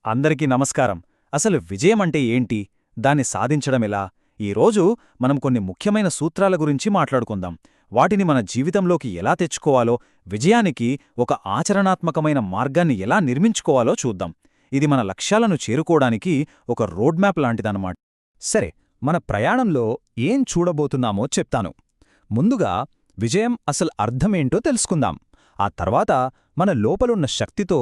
అందరికీ నమస్కారం. అసలు విజయమంటే ఏంటి? దాన్ని సాధించడమెలా? ఈరోజు మనం కొన్ని ముఖ్యమైన సూత్రాల గురించి మాట్లాడుకుందాం. వాటిని మన జీవితంలోకి ఎలా తెచ్చుకోవాలో, విజయానికి ఒక ఆచరణాత్మకమైన మార్గాన్ని ఎలా నిర్మించుకోవాలో చూద్దాం. ఇది మన లక్ష్యాలను చేరుకోవడానికి ఒక రోడ్ మ్యాప్ లాంటిదన్నమాట. సరే, మన ప్రయాణంలో ఏం చూడబోతున్నామో చెప్తాను. ముందుగా విజయం అసలు అర్థమేంటో తెలుసుకుందాం. ఆ తర్వాత మన లోపలున్న శక్తితో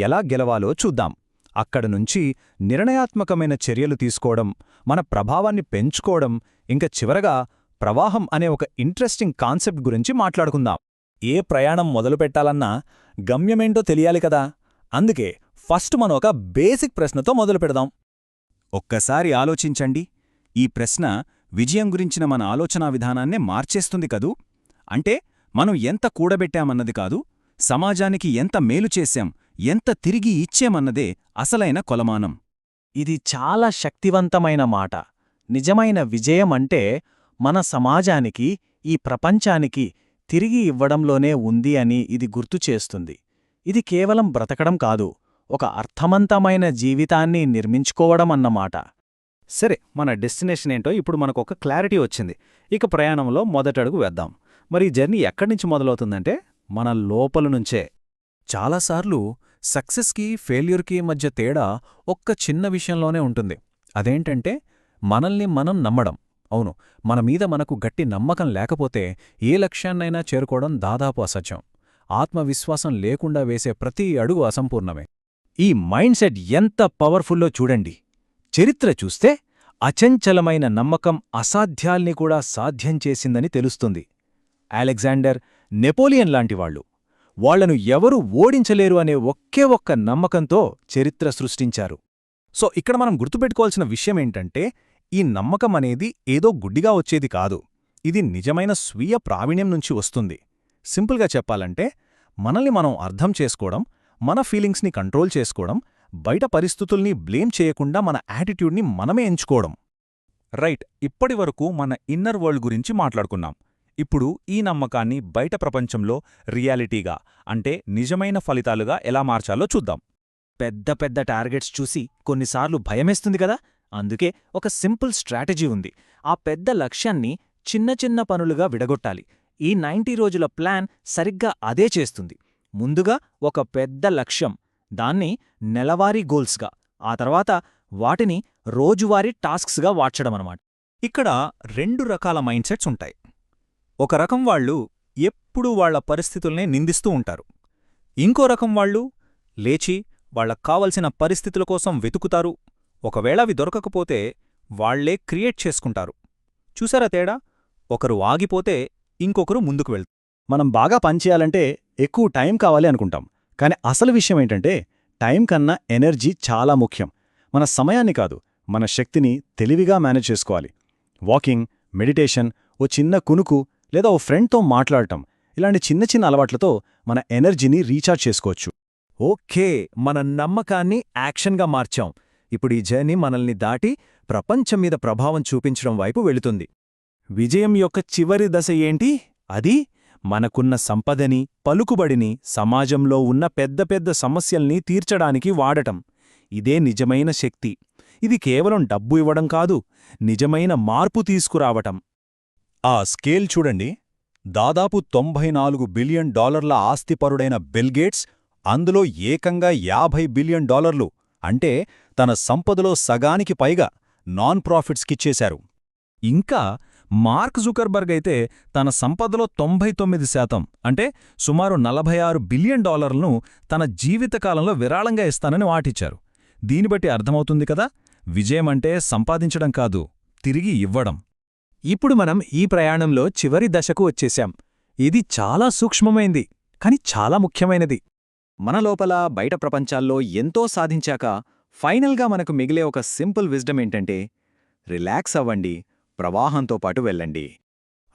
ఎలా గెలవాలో చూద్దాం. అక్కడనుంచి నిర్ణయాత్మకమైన చర్యలు తీసుకోవడం, మన ప్రభావాన్ని పెంచుకోవడం, ఇంక చివరగా ప్రవాహం అనే ఒక ఇంట్రెస్టింగ్ కాన్సెప్ట్ గురించి మాట్లాడుకుందాం. ఏ ప్రయాణం మొదలుపెట్టాలన్నా గమ్యమేంటో తెలియాలి కదా. అందుకే ఫస్ట్ మనం ఒక బేసిక్ ప్రశ్నతో మొదలుపెడదాం. ఒక్కసారి ఆలోచించండి. ఈ ప్రశ్న విజయం గురించిన మన ఆలోచనా విధానాన్నే మార్చేస్తుంది కదూ. అంటే మనం ఎంత కూడబెట్టామన్నది కాదు, సమాజానికి ఎంత మేలు చేశాం, ఎంత తిరిగి ఇచ్చేమన్నదే అసలైన కొలమానం. ఇది చాలా శక్తివంతమైన మాట. నిజమైన విజయం అంటే మన సమాజానికి, ఈ ప్రపంచానికి తిరిగి ఇవ్వడంలోనే ఉంది అని ఇది గుర్తుచేస్తుంది. ఇది కేవలం బ్రతకడం కాదు, ఒక అర్థవంతమైన జీవితాన్ని నిర్మించుకోవడం అన్నమాట. సరే, మన డెస్టినేషన్ ఏంటో ఇప్పుడు మనకొక క్లారిటీ వచ్చింది. ఇక ప్రయాణంలో మొదటడుగు వేద్దాం. మరి ఈ జర్నీ ఎక్కడ్నుంచి మొదలవుతుందంటే మన లోపల నుంచే. చాలాసార్లు సక్సెస్కి, ఫెయిల్యూర్కి మధ్య తేడా ఒక్క చిన్న విషయంలోనే ఉంటుంది. అదేంటంటే మనల్ని మనం నమ్మడం. అవును, మనమీద మనకు గట్టి నమ్మకం లేకపోతే ఏ లక్ష్యాన్నైనా చేరుకోవడం దాదాపు అసత్యం. ఆత్మవిశ్వాసం లేకుండా వేసే ప్రతి అడుగు అసంపూర్ణమే. ఈ మైండ్ సెట్ ఎంత పవర్ఫుల్లో చూడండి. చరిత్ర చూస్తే అచంచలమైన నమ్మకం అసాధ్యాల్ని కూడా సాధ్యం చేసిందని తెలుస్తుంది. అలెగ్జాండర్, నెపోలియన్ లాంటివాళ్లు, వాళ్లను ఎవరూ ఓడించలేరు అనే ఒకే ఒక్క నమ్మకంతో చరిత్ర సృష్టించారు. సో ఇక్కడ మనం గుర్తుపెట్టుకోవాల్సిన విషయమేంటంటే, ఈ నమ్మకం అనేది ఏదో గుడ్డిగా వచ్చేది కాదు. ఇది నిజమైన స్వీయ ప్రావీణ్యం నుంచి వస్తుంది. సింపుల్గా చెప్పాలంటే, మనల్ని మనం అర్థం చేసుకోవడం, మన ఫీలింగ్స్ని కంట్రోల్ చేసుకోవడం, బయట పరిస్థితుల్ని బ్లేమ్ చేయకుండా మన యాటిట్యూడ్ని మనమే ఎంచుకోవడం. రైట్, ఇప్పటివరకు మన ఇన్నర్ వరల్డ్ గురించి మాట్లాడుకున్నాం. ఇప్పుడు ఈ నమ్మకాన్ని బయట ప్రపంచంలో రియాలిటీగా, అంటే నిజమైన ఫలితాలుగా ఎలా మార్చాలో చూద్దాం. పెద్ద పెద్ద టార్గెట్స్ చూసి కొన్నిసార్లు భయమేస్తుంది కదా. అందుకే ఒక సింపుల్ స్ట్రాటజీ ఉంది. ఆ పెద్ద లక్ష్యాన్ని చిన్న చిన్న పనులుగా విడగొట్టాలి. ఈ 90 రోజుల ప్లాన్ సరిగ్గా అదే చేస్తుంది. ముందుగా ఒక పెద్ద లక్ష్యం, దాన్ని నెలవారీ గోల్స్గా, ఆ తర్వాత వాటిని రోజువారీ టాస్క్స్గా మార్చడమన్నమాట. ఇక్కడ 2 రకాల మైండ్ సెట్స్ ఉంటాయి. ఒక రకం వాళ్ళు ఎప్పుడూ వాళ్ల పరిస్థితుల్నే నిందిస్తూ ఉంటారు. ఇంకో రకం వాళ్ళు లేచి వాళ్లకు కావలసిన పరిస్థితుల కోసం వెతుకుతారు. ఒకవేళ అవి దొరకకపోతే వాళ్లే క్రియేట్ చేసుకుంటారు. చూసారా తేడా? ఒకరు ఆగిపోతే ఇంకొకరు ముందుకు వెళ్తారు. మనం బాగా పనిచేయాలంటే ఎక్కువ టైం కావాలి అనుకుంటాం. కాని అసలు విషయమేంటంటే, టైం కన్నా ఎనర్జీ చాలా ముఖ్యం. మన సమయాన్ని కాదు, మన శక్తిని తెలివిగా మేనేజ్ చేసుకోవాలి. వాకింగ్, మెడిటేషన్, ఓ చిన్న కునుకు లేదా ఓ ఫ్రెండ్తో మాట్లాడటం, ఇలాంటి చిన్న చిన్న అలవాట్లతో మన ఎనర్జీని రీఛార్జ్ చేసుకోవచ్చు. ఓకే, మన నమ్మకాన్ని యాక్షన్గా మార్చాం. ఇప్పుడు ఈ జర్నీ మనల్ని దాటి ప్రపంచం మీద ప్రభావం చూపించడం వైపు వెళుతుంది. విజయం యొక్క చివరి దశ ఏంటి? అది మనకున్న సంపదని, పలుకుబడిని సమాజంలో ఉన్న పెద్ద పెద్ద సమస్యల్ని తీర్చడానికి వాడటం. ఇదే నిజమైన శక్తి. ఇది కేవలం డబ్బు ఇవ్వడం కాదు, నిజమైన మార్పు తీసుకురావటం. ఆ స్కేల్ చూడండి. దాదాపు $94 బిలియన్ ఆస్తిపరుడైన బిల్గేట్స్, అందులో ఏకంగా $50 బిలియన్, అంటే తన సంపదలో సగానికి పైగా నాన్ ప్రాఫిట్స్కిచ్చేశారు. ఇంకా మార్క్ జుకర్బర్గ్ అయితే తన సంపదలో 99%, అంటే సుమారు $46 బిలియన్ తన జీవితకాలంలో విరాళంగా ఇస్తానని వాటిచ్చారు. దీనిబట్టి అర్థమవుతుంది కదా, విజయమంటే సంపాదించడం కాదు, తిరిగి ఇవ్వడం. ఇప్పుడు మనం ఈ ప్రయాణంలో చివరి దశకు వచ్చేశాం. ఇది చాలా సూక్ష్మమైంది, కాని చాలా ముఖ్యమైనది. మన లోపల, బయట ప్రపంచాల్లో ఎంతో సాధించాక ఫైనల్గా మనకు మిగిలే ఒక సింపుల్ విజ్డమ్ ఏంటంటే, రిలాక్స్ అవ్వండి, ప్రవాహంతో పాటు వెళ్ళండి.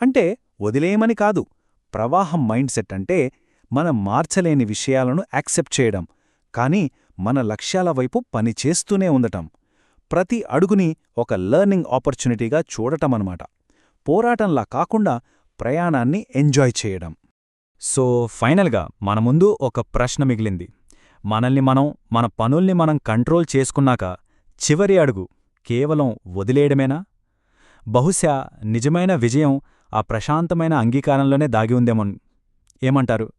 అంటే వదిలేయమని కాదు. ప్రవాహం మైండ్ సెట్ అంటే మనం మార్చలేని విషయాలను యాక్సెప్ట్ చేయడం, కానీ మన లక్ష్యాల వైపు పనిచేస్తూనే ఉండటం. ప్రతి అడుగుని ఒక లెర్నింగ్ ఆపర్చునిటీగా చూడటమన్నమాట. పోరాటంలా కాకుండా ప్రయాణాన్ని ఎంజాయ్ చేయడం. సో ఫైనల్గా మన ముందు ఒక ప్రశ్న మిగిలింది. మన పనుల్ని మనం కంట్రోల్ చేసుకున్నాక చివరి అడుగు కేవలం వదిలేయడమేనా? బహుశా నిజమైన విజయం ఆ ప్రశాంతమైన అంగీకారంలోనే దాగి ఉందేమో. ఏమంటారు?